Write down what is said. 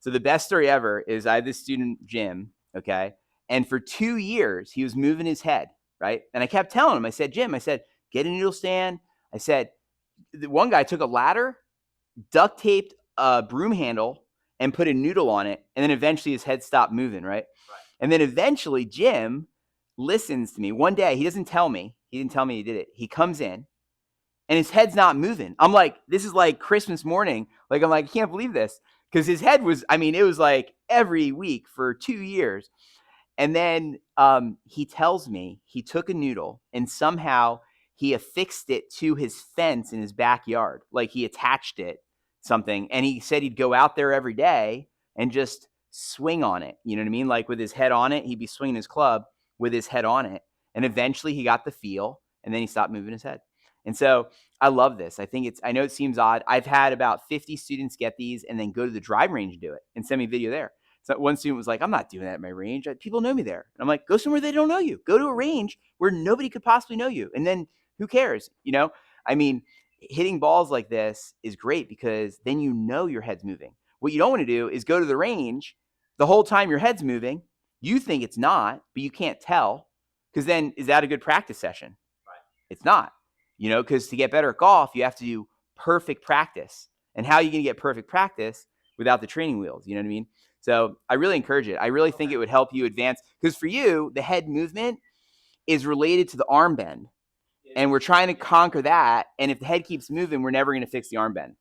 So the best story ever is I had this student, Jim, okay? And for 2 years, he was moving his head, right? And I kept telling him, I said, Jim, I said, get a noodle stand. I said, the one guy took a ladder, duct taped a broom handle, and put a noodle on it. And then eventually his head stopped moving, right? And then eventually Jim listens to me. One day, he doesn't tell me. He didn't tell me he did it. He comes in and his head's not moving. I'm like, this is like Christmas morning. Like, I'm like, I can't believe this. Because his head was, I mean, it was like every week for 2 years. And then he tells me he took a noodle and somehow he affixed it to his fence in his backyard. Like he attached it something. And he said he'd go out there every day and just swing on it. You know what I mean? Like with his head on it, he'd be swinging his club with his head on it. And eventually he got the feel and then he stopped moving his head. And so I love this. I know it seems odd. I've had about 50 students get these and then go to the driving range and do it and send me a video there. So one student was like, I'm not doing that at my range. People know me there. And I'm like, go somewhere they don't know you. Go to a range where nobody could possibly know you. And then who cares? You know, I mean, hitting balls like this is great because then you know your head's moving. What you don't want to do is go to the range the whole time your head's moving. You think it's not, but you can't tell because then is that a good practice session? Right. It's not. You know, because to get better at golf, you have to do perfect practice. And how are you going to get perfect practice without the training wheels? You know what I mean? So I really encourage it. I really think it would help you advance. Because for you, the head movement is related to the arm bend. And we're trying to conquer that. And if the head keeps moving, we're never going to fix the arm bend.